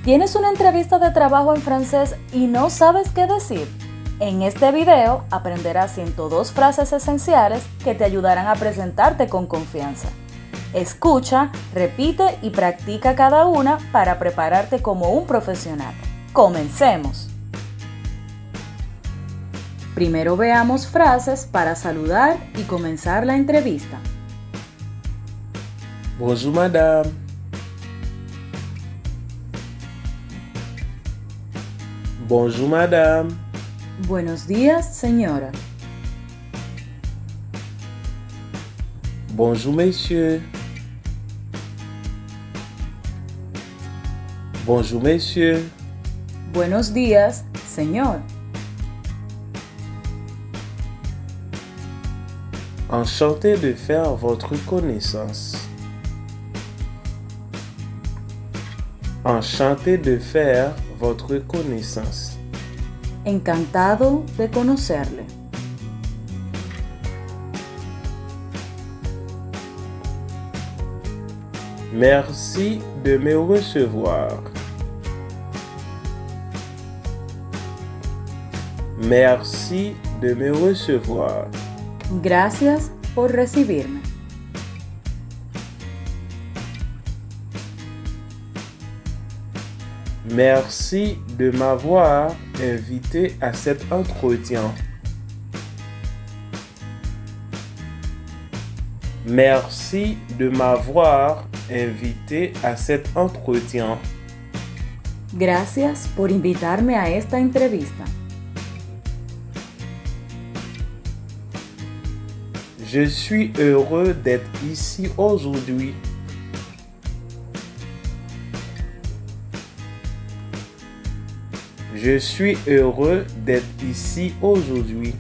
¿Tienes una entrevista de trabajo en francés y no sabes qué decir? En este video aprenderás 102 frases esenciales que te ayudarán a presentarte con confianza. Escucha, repite y practica cada una para prepararte como un profesional. ¡Comencemos! Primero veamos frases para saludar y comenzar la entrevista. Bonjour madame. Bonjour madame. Buenos días, señora. Bonjour monsieur. Bonjour monsieur. Buenos días, señor. Enchanté de faire votre connaissance. Enchanté de faire votre connaissance. Encantado de conocerle. Merci de me recevoir. Merci de me recevoir. Gracias por recibirme. Merci de m'avoir invité à cet entretien. Merci de m'avoir invité à cet entretien. Gracias por invitarme a esta entrevista. Je suis heureux d'être ici aujourd'hui. Je suis heureux d'être ici aujourd'hui.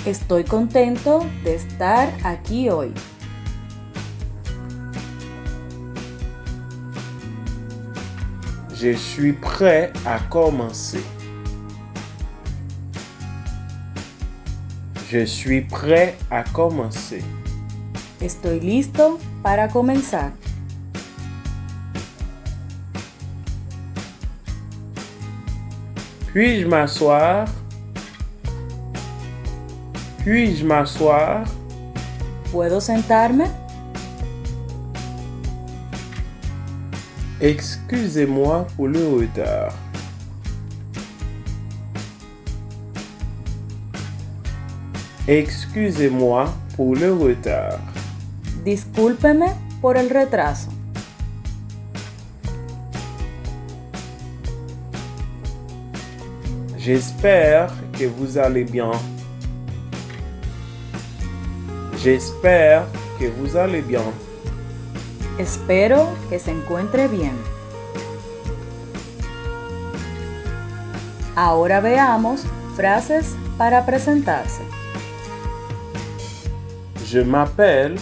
Estoy contento de estar aquí hoy. Je suis prêt à commencer. Je suis prêt à commencer. Estoy listo para comenzar. Puis-je m'asseoir? Puis-je m'asseoir? ¿Puedo sentarme? Excusez-moi pour le retard. Excusez-moi pour le retard. Discúlpeme por el retraso. J'espère que vous allez bien. J'espère que vous allez bien. Espero que se encuentre bien. Ahora veamos frases para presentarse. Je m'appelle.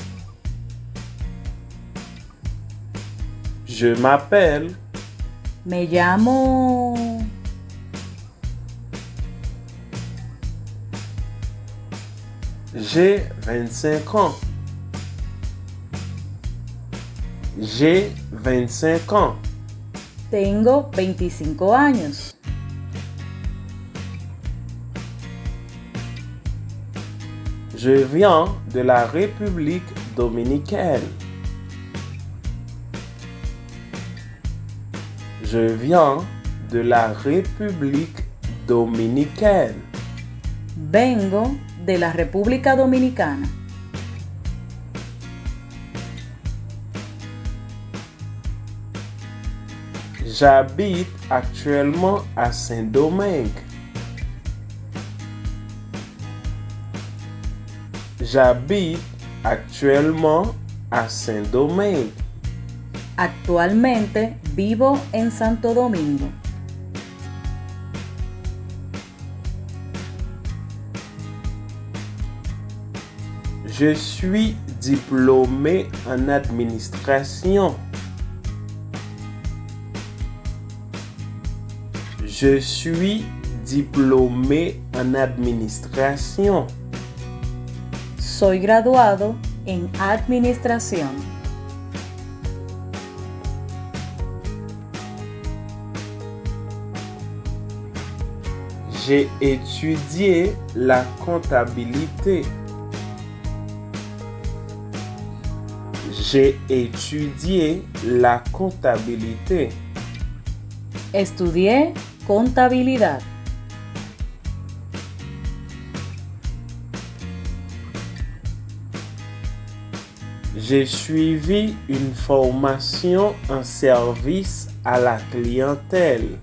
Je m'appelle. Me llamo... J'ai 25 ans. J'ai 25 ans. Tengo 25 años. Je viens de la République dominicaine. Je viens de la République dominicaine. Vengo de la República Dominicana. J'habite actuellement à Saint-Domingue. J'habite actuellement à Saint-Domingue. Actualmente vivo en Santo Domingo. Je suis diplômé en administration. Je suis diplômé en administration. Soy graduado en administración. J'ai étudié la comptabilité. J'ai étudié la comptabilité. Estudié contabilidad. J'ai suivi une formation en service à la clientèle.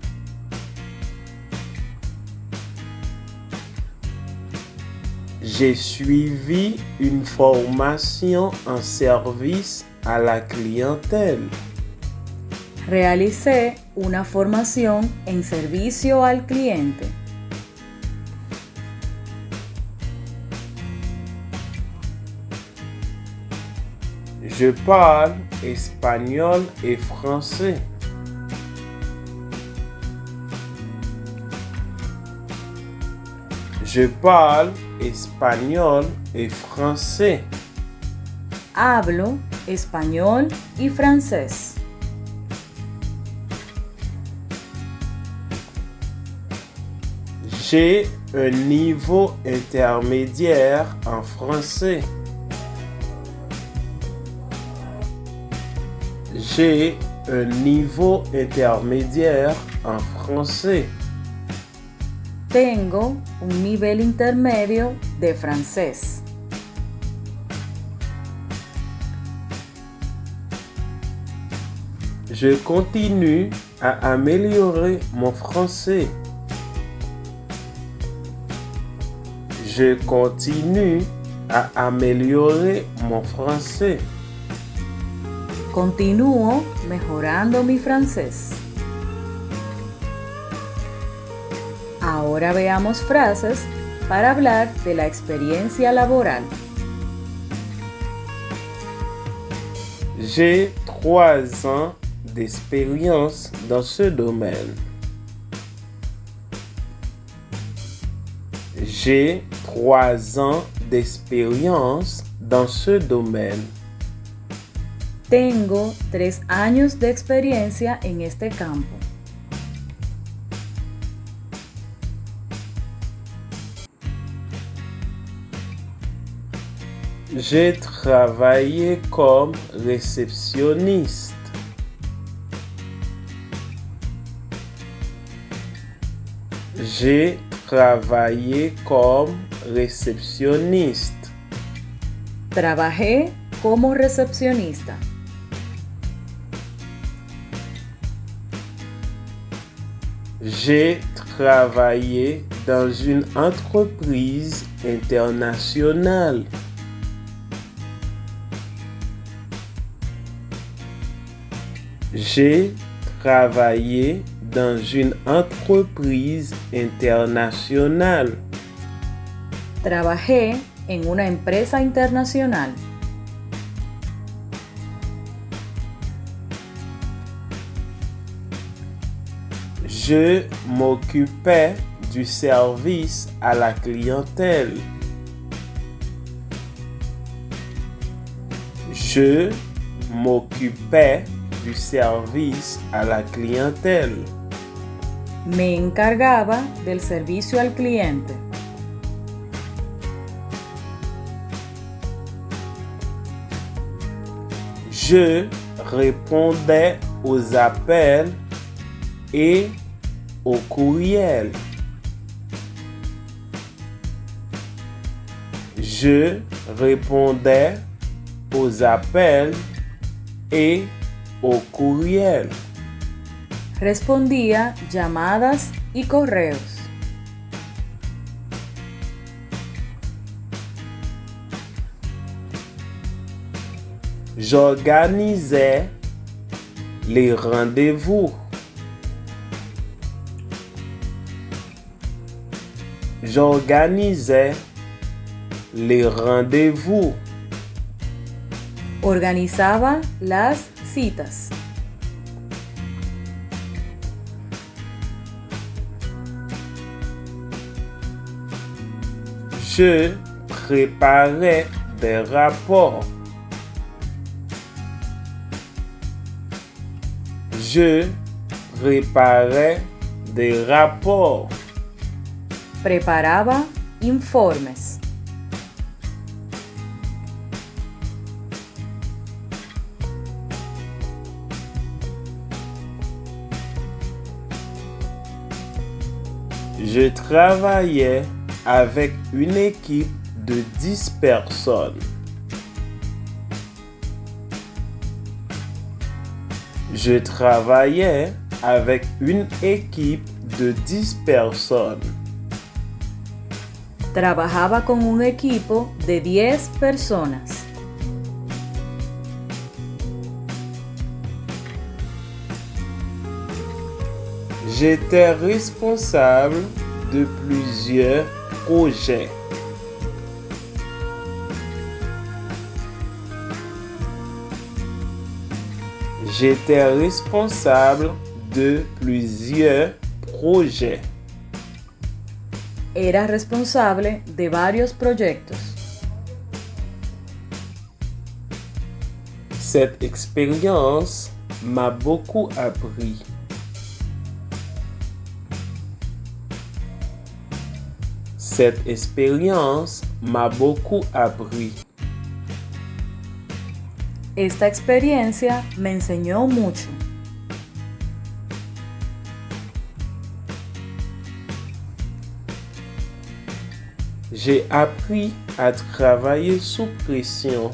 J'ai suivi une formation en service à la clientèle. Realicé una formación en servicio al cliente. Je parle espagnol et français. Je parle espagnol et français. Hablo español y francés. J'ai un niveau intermédiaire en français. J'ai un niveau intermédiaire en français. Tengo un nivel intermedio de francés. Je continue à améliorer mon français. Je continue à améliorer mon français. Continúo mejorando mi francés. Ahora veamos frases para hablar de la experiencia laboral. J'ai 3 ans d'expérience dans ce domaine. J'ai 3 ans d'expérience dans ce domaine. Tengo 3 años de experiencia en este campo. J'ai travaillé comme réceptionniste. J'ai travaillé comme réceptionniste. Trabajé como recepcionista. J'ai travaillé dans une entreprise internationale. J'ai travaillé dans une entreprise internationale. Trabajé en una empresa internacional. Je m'occupais du service à la clientèle. Je m'occupais du service à la clientèle. Me encargaba del servicio al cliente. Je répondais aux appels et aux courriels. Je répondais aux appels et aux courriels. Respondía llamadas y correos. J'organisais les rendez-vous. J'organisais les rendez-vous. Organizaba las citas. Je préparais des rapports. Je préparais des rapports. Preparaba informes. Je travaillais avec une équipe de 10 personnes. Je travaillais avec une équipe de 10 personnes. Trabajaba con un equipo de 10 personas. J'étais responsable de plusieurs projets. J'étais responsable de plusieurs projets. Era responsable de varios proyectos. Cette expérience m'a beaucoup appris. Cette expérience m'a beaucoup appris. Esta experiencia me enseñó mucho. J'ai appris à travailler sous pression.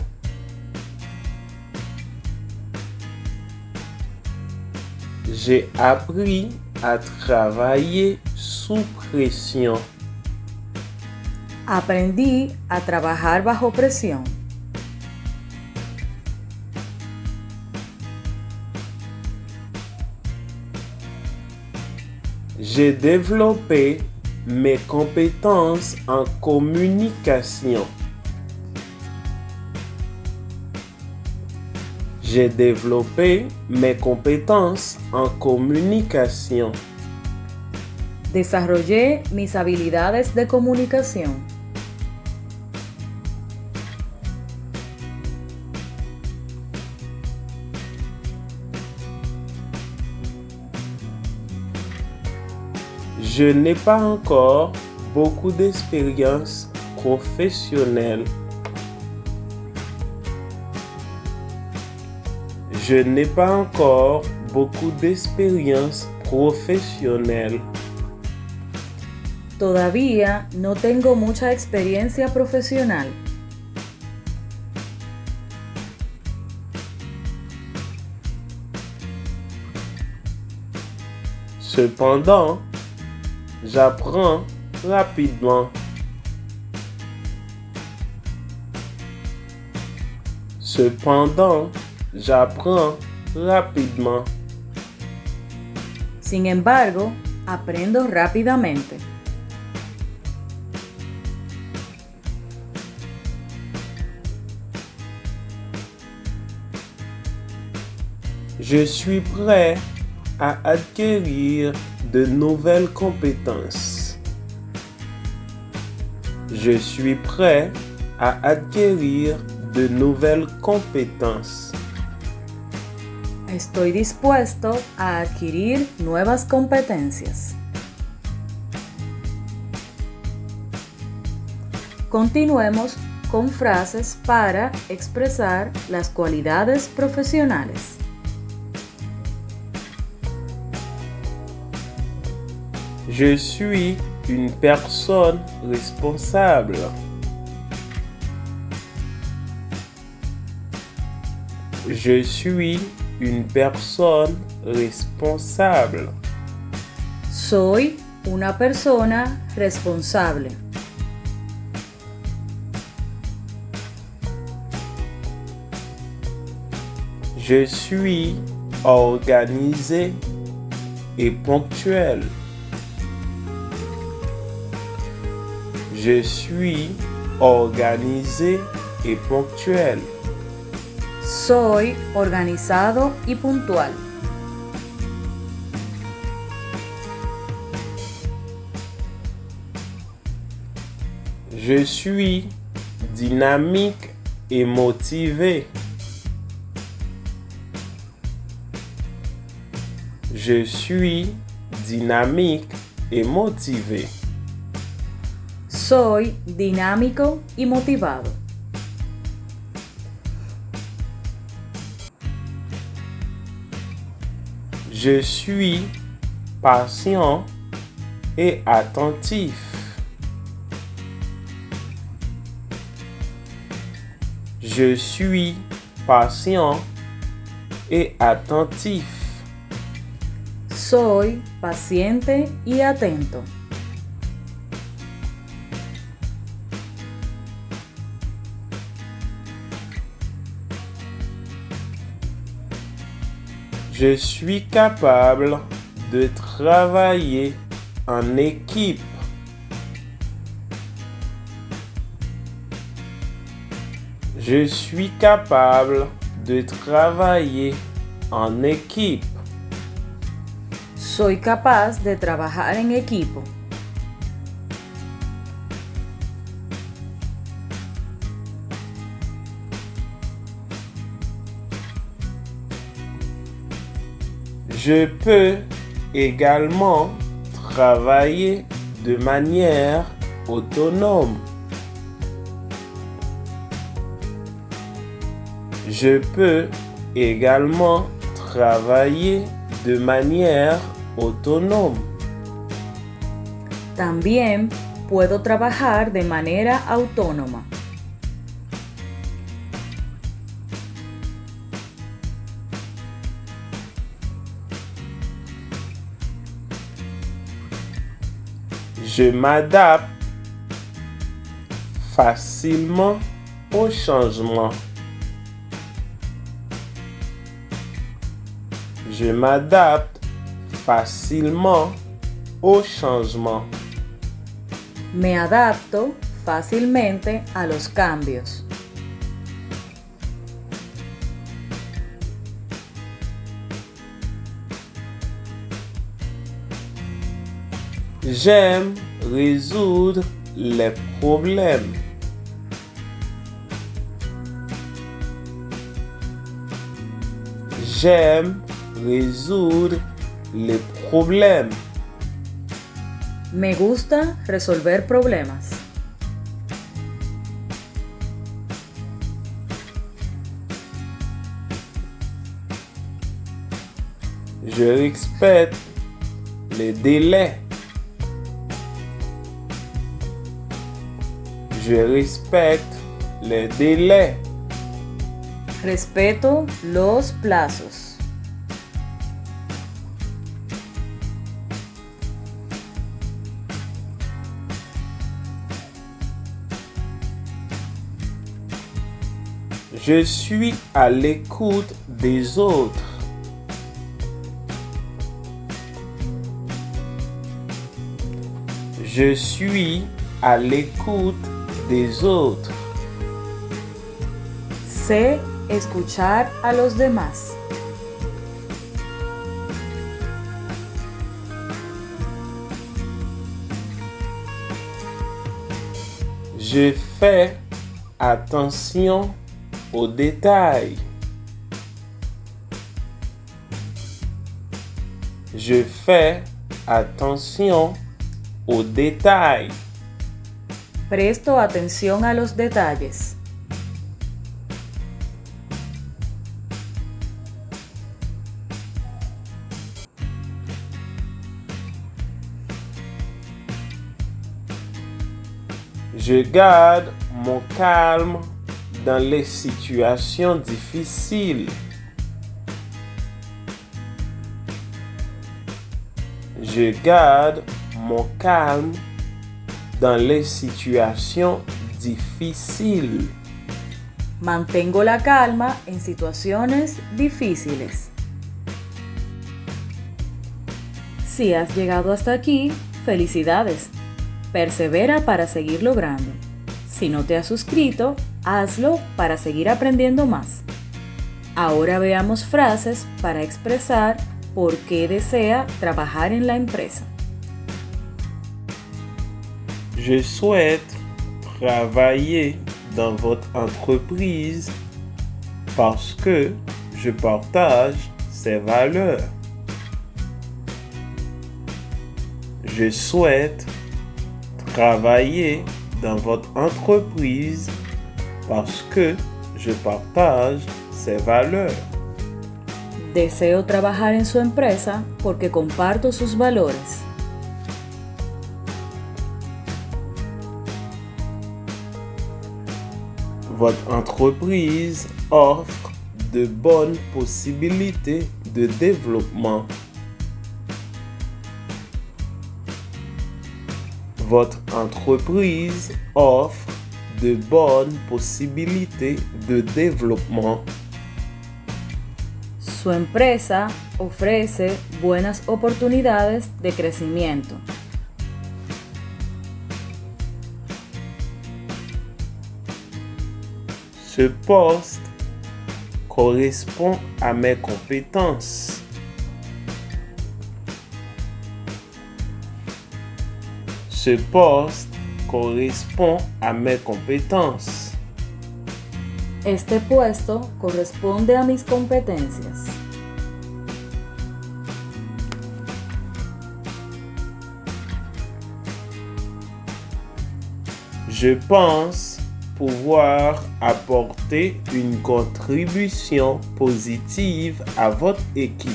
J'ai appris à travailler sous pression. Aprendí a trabajar bajo presión. J'ai développé mes compétences en communication. J'ai développé mes compétences en communication. Desarrollé mis habilidades de comunicación. Je n'ai pas encore beaucoup d'expérience professionnelle. Je n'ai pas encore beaucoup d'expérience professionnelle. Todavía no tengo mucha experiencia profesional. Cependant, j'apprends rapidement. Cependant, j'apprends rapidement. Sin embargo, aprendo rápidamente. Je suis prêt à acquérir de nouvelles compétences. Je suis prêt à acquérir de nouvelles compétences. Estoy dispuesto a adquirir nuevas competencias. Continuemos con frases para expresar las cualidades profesionales. Je suis une personne responsable. Je suis une personne responsable. Soy una persona responsable. Je suis organisé et ponctuel. Je suis organisé et ponctuel. Soy organizado y puntual. Je suis dynamique et motivé. Je suis dynamique et motivé. Soy dinámico y motivado. Je suis patient et attentif. Je suis patient et attentif. Soy paciente y atento. Je suis capable de travailler en équipe. Je suis capable de travailler en équipe. Soy capaz de trabajar en equipo. Je peux également travailler de manière autonome. Je peux également travailler de manière autonome. También puedo trabajar de manera autónoma. Je m'adapte facilement au changement. Je m'adapte facilement au changement. Me adapto fácilmente a los cambios. J'aime résoudre les problèmes. J'aime résoudre les problèmes. Me gusta resolver problemas. Je respecte les délais. Je respecte les délais. Respeto los plazos. Je suis à l'écoute des autres. Je suis à l'écoute des autres. Sé escuchar a los demás. Je fais attention aux détails. Je fais attention aux détails. Presto atención a los detalles. Je garde mon calme dans les situations difficiles. Je garde mon calme dans les situations difficiles. Mantengo la calma en situaciones difíciles. Si has llegado hasta aquí, felicidades. Persevera para seguir logrando. Si no te has suscrito, hazlo para seguir aprendiendo más. Ahora veamos frases para expresar por qué desea trabajar en la empresa. Je souhaite travailler dans votre entreprise parce que je partage ses valeurs. Je souhaite travailler dans votre entreprise parce que je partage ses valeurs. Deseo trabajar en su empresa porque comparto sus valores. Votre entreprise offre de bonnes possibilités de développement. Votre entreprise offre de bonnes possibilités de développement. Su empresa ofrece buenas oportunidades de crecimiento. Ce poste correspond à mes compétences. Ce poste correspond à mes compétences. Este puesto corresponde a mis competencias. Je pense pouvoir apporter une contribution positive à votre équipe.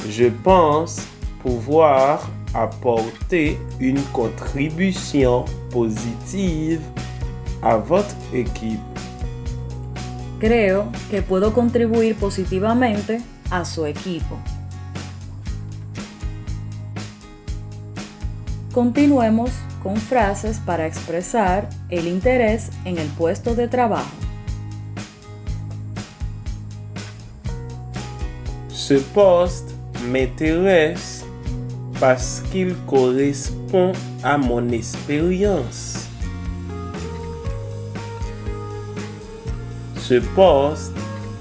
Je pense pouvoir apporter une contribution positive a votre équipe. Creo que puedo contribuir positivamente a su equipo. Continuemos con frases para expresar el interés en el puesto de trabajo. Ce poste m'intéresse parce qu'il correspond à mon expérience. Ce poste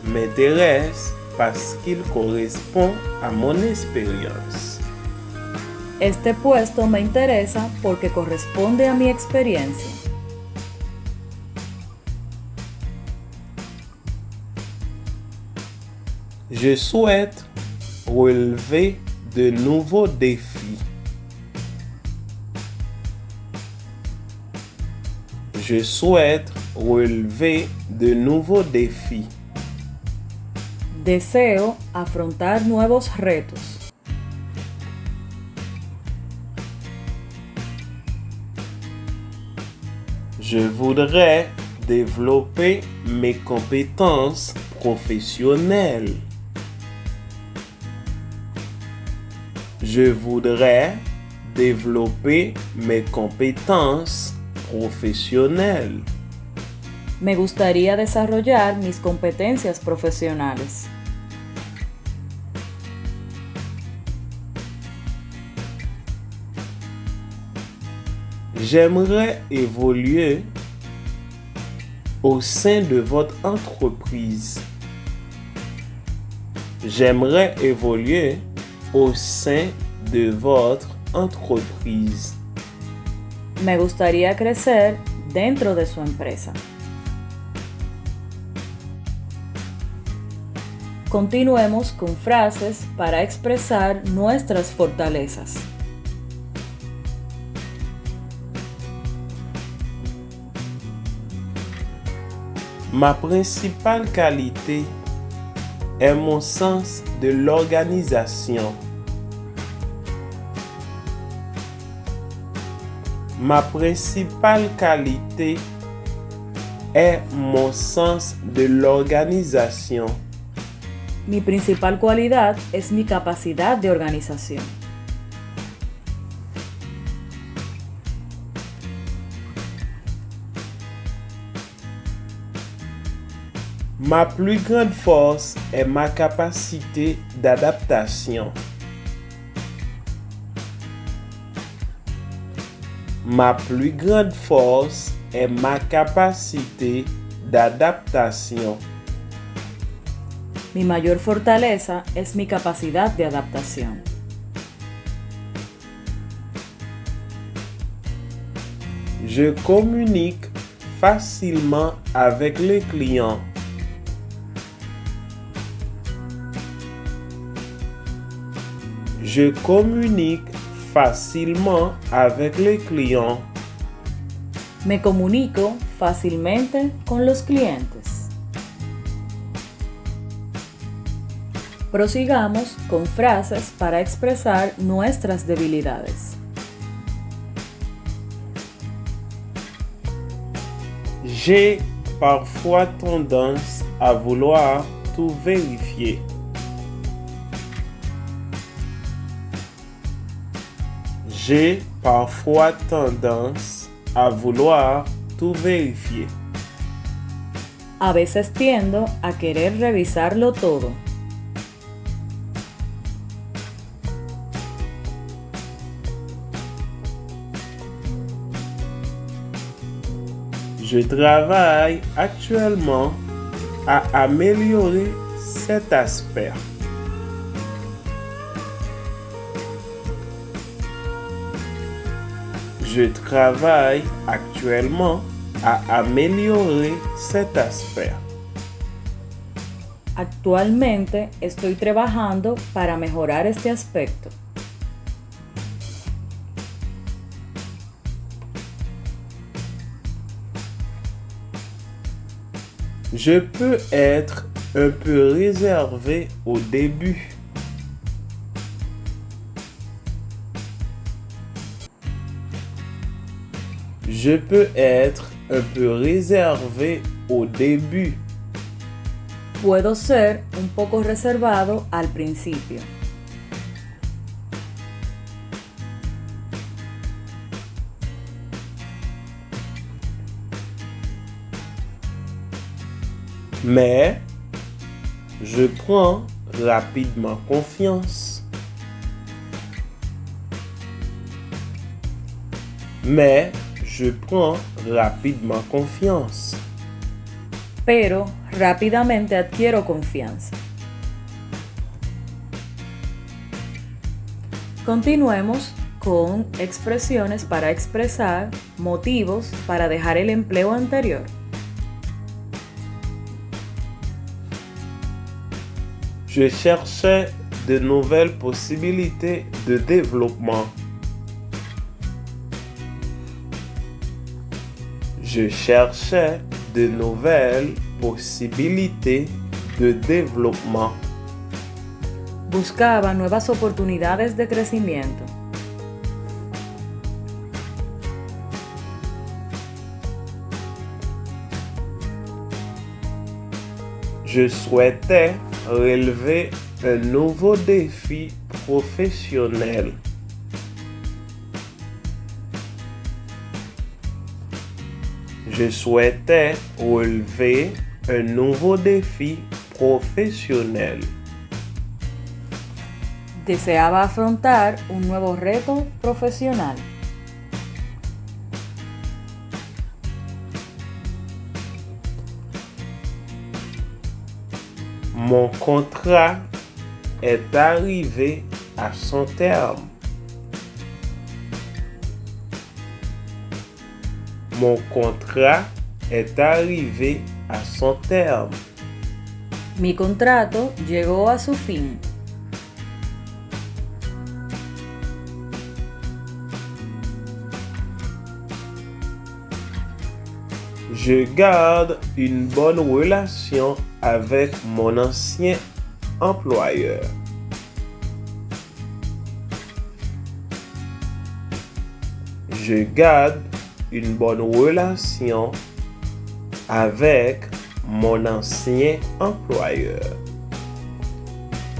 m'intéresse parce qu'il correspond à mon expérience. Este puesto me interesa porque corresponde a mi experiencia. Je souhaite relever de nouveaux défis. Je souhaite relever de nouveaux défis. Deseo afrontar nuevos retos. Je voudrais développer mes compétences professionnelles. Je voudrais développer mes compétences professionnelles. Me gustaría desarrollar mis competencias profesionales. J'aimerais évoluer au sein de votre entreprise. J'aimerais évoluer au sein de votre entreprise. Me gustaría crecer dentro de su empresa. Continuemos con frases para expresar nuestras fortalezas. Ma principale qualité est mon sens de l'organisation. Ma principale qualité est mon sens de l'organisation. Mi principal cualidad es mi capacidad de organización. Ma plus grande force est ma capacité d'adaptation. Ma plus grande force est ma capacité d'adaptation. Mi mayor fortaleza es mi capacidad de adaptación. Je communique facilement avec les clients. Je communique facilement avec les clients. Me comunico fácilmente con los clientes. Prosigamos con frases para expresar nuestras debilidades. J'ai parfois tendance à vouloir tout vérifier. J'ai parfois tendance à vouloir tout vérifier. A veces tiendo a querer revisarlo todo. Je travaille actuellement à améliorer cet aspect. Je travaille actuellement à améliorer cet aspect. Actualmente estoy trabajando para mejorar este aspecto. Je peux être un peu réservé au début. Je peux être un peu réservé au début. Puedo ser un poco reservado al principio. Mais je prends rapidement confiance. Mais je prends rapidement confiance. Pero rápidamente adquiero confianza. Continuemos con expresiones para expresar motivos para dejar el empleo anterior. Je cherchais de nouvelles possibilités de développement. Je cherchais de nouvelles possibilités de développement. Buscaba nuevas oportunidades de crecimiento. Je souhaitais relever un nouveau défi professionnel. Je souhaitais relever un nouveau défi professionnel. Deseaba afrontar un nuevo reto profesional. Mon contrat est arrivé à son terme. Mon contrat est arrivé à son terme. Mi contrato llegó a su fin. Je garde une bonne relation avec mon ancien employeur. Je garde une bonne relation avec mon ancien employeur.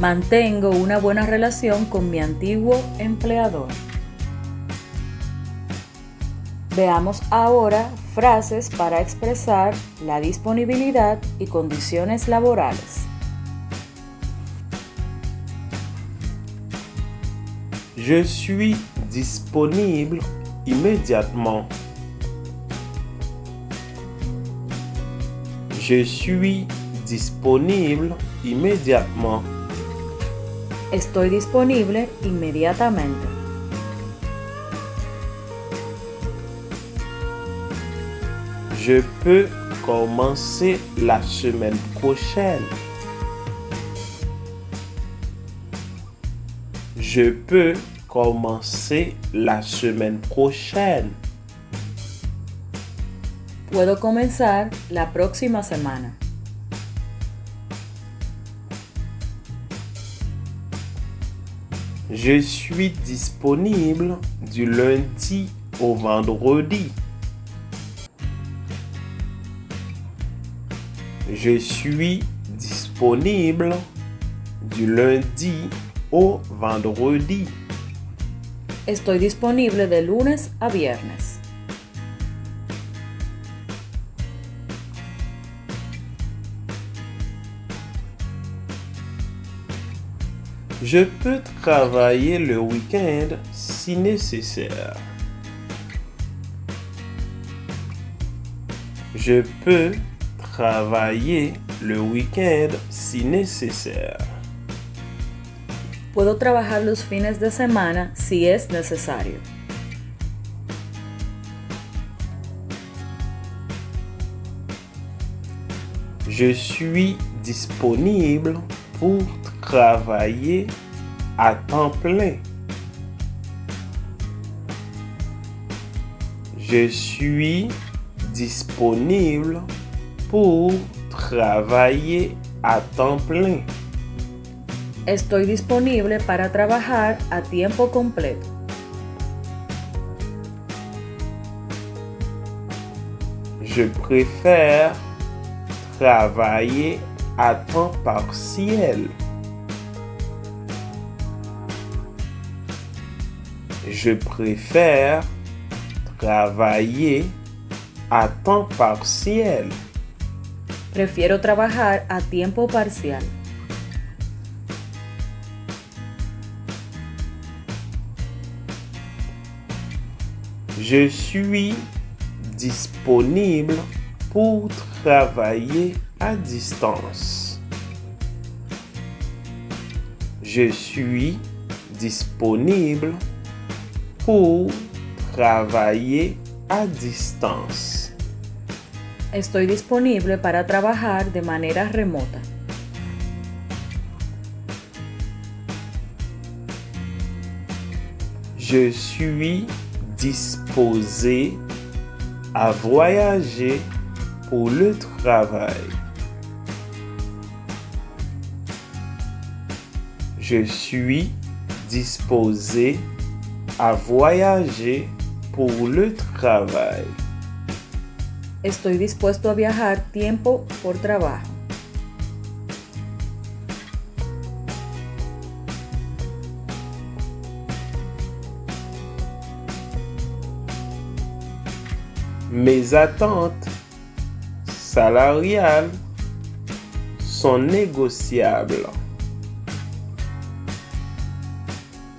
Mantengo una buena relación con mi antiguo empleador. Veamos ahora frases para expresar la disponibilidad y condiciones laborales. Je suis disponible immédiatement. Je suis disponible immédiatement. Estoy disponible inmediatamente. Je peux commencer la semaine prochaine. Je peux commencer la semaine prochaine. Puedo comenzar la próxima semana. Je suis disponible du lundi au vendredi. Je suis disponible du lundi au vendredi. Estoy disponible de lunes a viernes. Je peux travailler le week-end si nécessaire. Je peux travailler le week-end si nécessaire. Puedo trabajar los fines de semana si es necesario. Je suis disponible pour travailler à temps plein. Je suis disponible pour travailler à temps plein. Estoy disponible para trabajar a tiempo completo. Je préfère travailler à temps partiel. Je préfère travailler à temps partiel. Prefiero trabajar a tiempo parcial. Je suis disponible pour travailler à distance. Je suis disponible pour travailler à distance. Estoy disponible para trabajar de manera remota. Je suis disposé à voyager pour le travail. Je suis disposé à voyager pour le travail. Estoy dispuesto a viajar tiempo por trabajo. Mes attentes salariales sont négociables.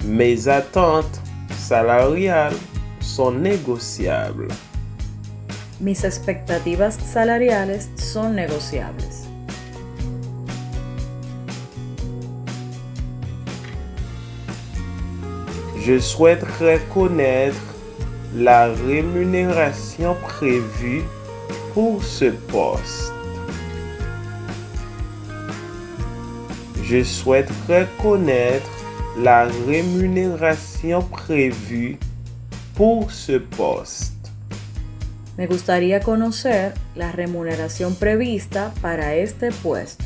Mes attentes salariales sont négociables. Mis expectativas salariales son negociables. Je souhaiterais connaître la rémunération prévue pour ce poste. Je souhaiterais connaître la rémunération prévue pour ce poste. Me gustaría conocer la remuneración prevista para este puesto.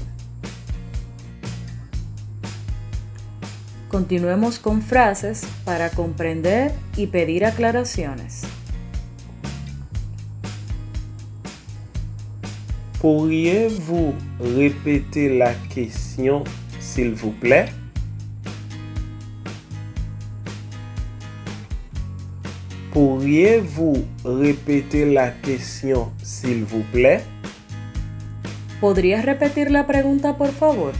Continuemos con frases para comprender y pedir aclaraciones. Pourriez-vous répéter la question, s'il vous plaît? Pourriez-vous répéter la question, s'il vous plaît? ¿Podrías repetir la pregunta, por favor?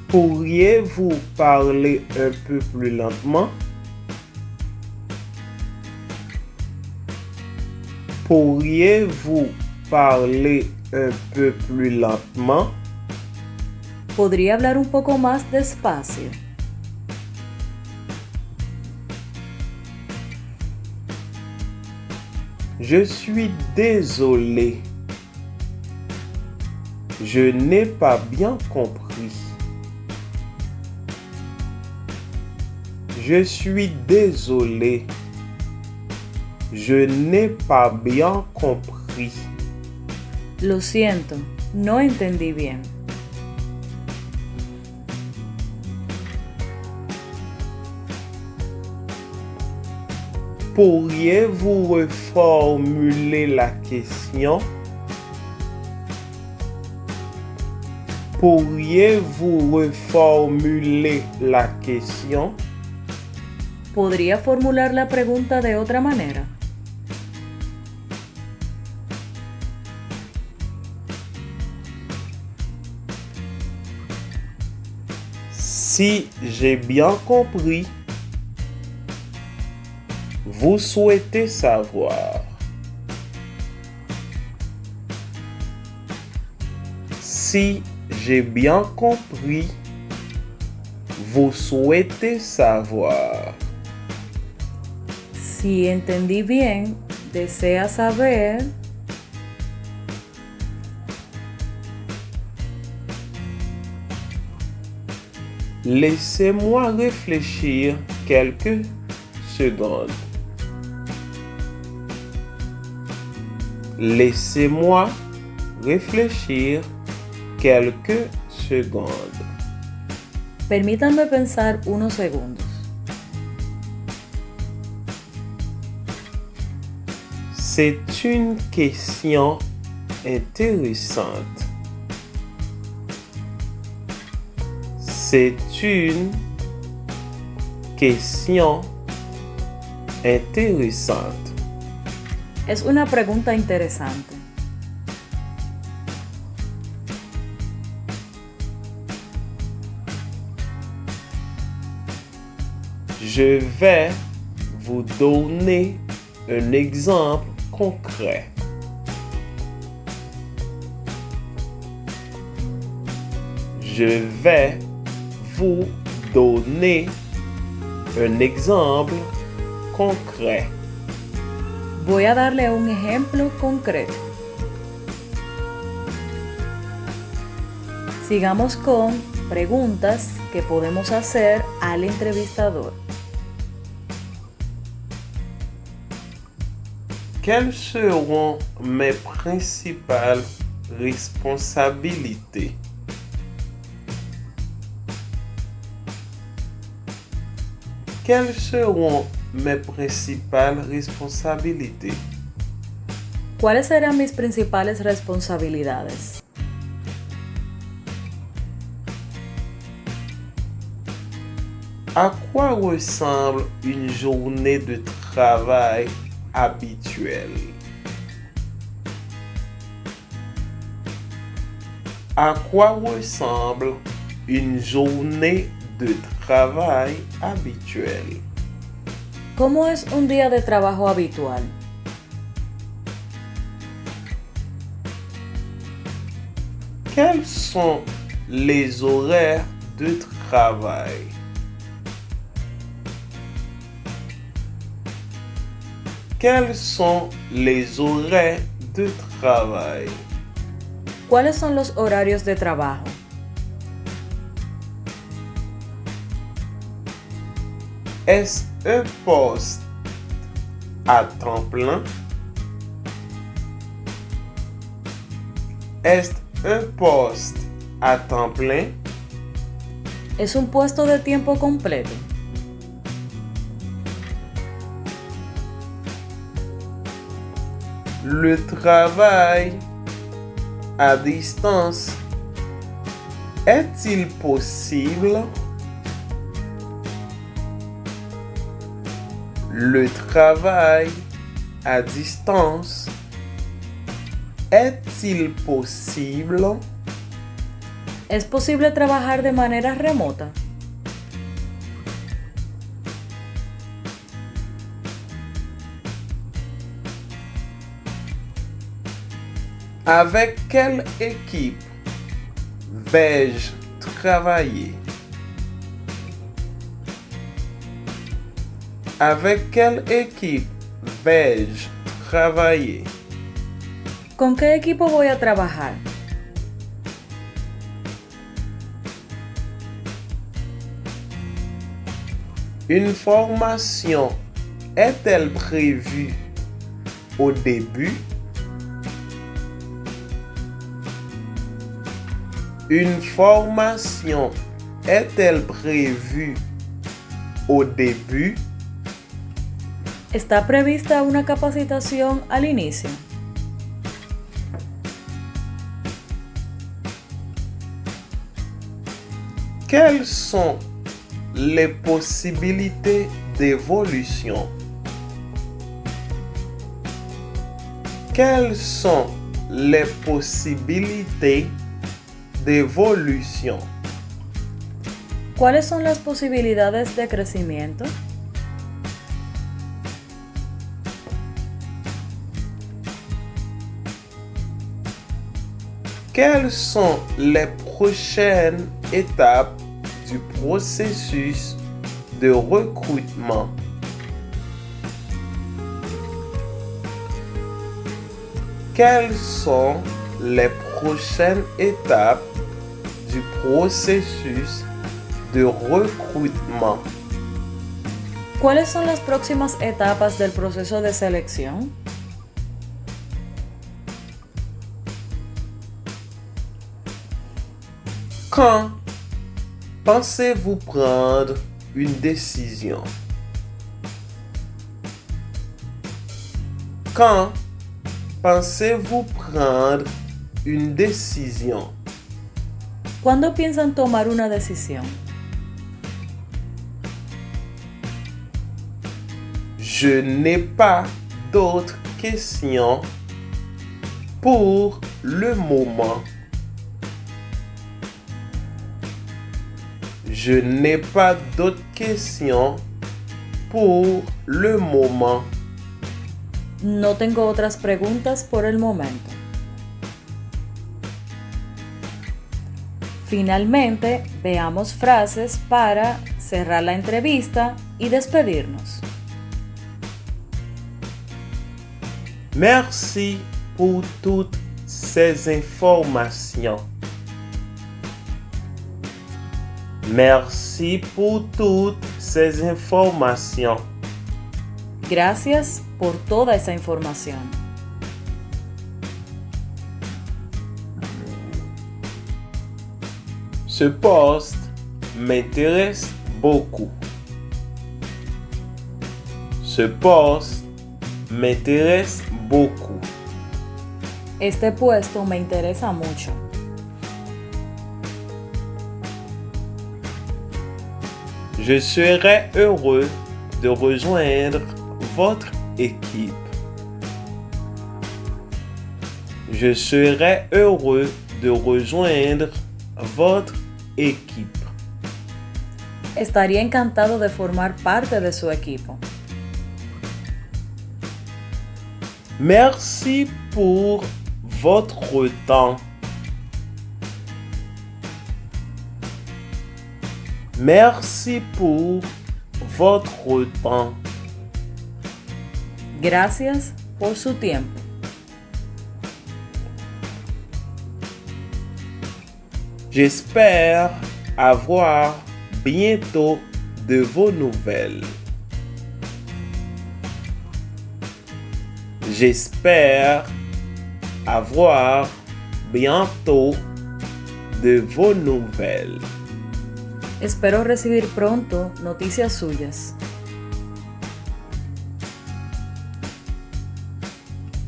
Pourriez-vous parler un peu plus lentement? Pourriez-vous parler un peu plus lentement? ¿Podría hablar un poco más despacio? Je suis désolé. Je n'ai pas bien compris. Je suis désolé. Je n'ai pas bien compris. Lo siento, no entendí bien. Pourriez-vous reformuler la question? Pourriez-vous reformuler la question? ¿Podría formular la pregunta de otra manera? Si j'ai bien compris, vous souhaitez savoir. Si j'ai bien compris, vous souhaitez savoir. Si entendí bien, desea saber. Laissez-moi réfléchir quelques secondes. Laissez-moi réfléchir quelques secondes. Permítanme pensar unos segundos. C'est une question intéressante. C'est une question intéressante. Es una pregunta interesante. Je vais vous donner un exemple concret. Je vais vous donner un exemple concret. Voy a darle un ejemplo concreto. Sigamos con preguntas que podemos hacer al entrevistador. Quelles seront mes principales responsabilités? Quelles seront mes principales responsabilités? ¿Cuáles serán mis principales responsabilidades? À quoi ressemble une journée de travail habituelle? À quoi ressemble une journée de travail habituelle? ¿Cómo es un día de trabajo habitual? Quels sont les horaires de travail? Quels sont les horaires de travail? ¿Cuáles son los horarios de trabajo? Est-ce un poste à temps plein? Est-ce un poste à temps plein? ¿Es un puesto de tiempo completo? Le travail à distance est-il possible? Le travail à distance est-il possible? ¿Es posible trabajar de manera remota? Avec quelle équipe vais-je travailler? Avec quelle équipe vais-je travailler? ¿Con qué equipo voy a trabajar? Une formation est-elle prévue au début? Une formation est-elle prévue au début? ¿Está prevista una capacitación al inicio? Quelles sont les possibilités d'évolution? Quelles sont les possibilités d'évolution? ¿Cuáles son las posibilidades de crecimiento? Quelles sont les prochaines étapes du processus de recrutement? Quelles sont les prochaines étapes du processus de recrutement? ¿Cuáles son las próximas etapas del proceso de selección? Quand pensez-vous prendre une décision? Quand pensez-vous prendre une décision? ¿Cuándo piensan tomar una decisión? Je n'ai pas d'autres questions pour le moment. Je n'ai pas d'autres questions pour le moment. No tengo otras preguntas por el momento. Finalmente, veamos frases para cerrar la entrevista y despedirnos. Merci pour toutes ces informations. Merci pour toutes ces informations. Gracias por toda esa información. Ce poste m'intéresse beaucoup. Ce poste m'intéresse beaucoup. Este puesto me interesa mucho. Je serais heureux de rejoindre votre équipe. Je serais heureux de rejoindre votre équipe. Estaría encantado de formar parte de su equipo. Merci pour votre temps. Merci pour votre temps. Gracias por su tiempo. J'espère avoir bientôt de vos nouvelles. J'espère avoir bientôt de vos nouvelles. Espero recibir pronto noticias suyas.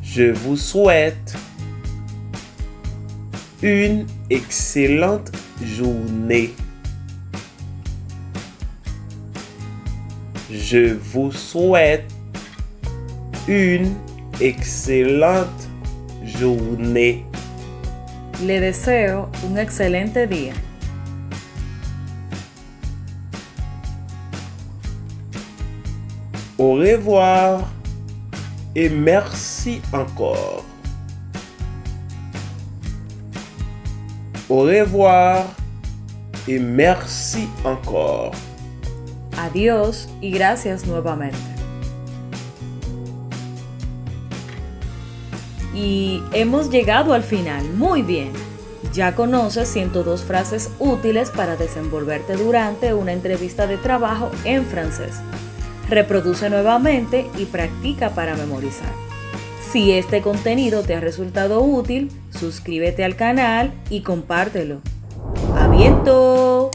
Je vous souhaite une excellente journée. Je vous souhaite une excellente journée. Le deseo un excelente día. Au revoir et merci encore. Au revoir et merci encore. Adiós y gracias nuevamente. Y hemos llegado al final. Muy bien. Ya conoces 102 frases útiles para desenvolverte durante una entrevista de trabajo en francés. Reproduce nuevamente y practica para memorizar. Si este contenido te ha resultado útil, suscríbete al canal y compártelo. ¡A bientôt!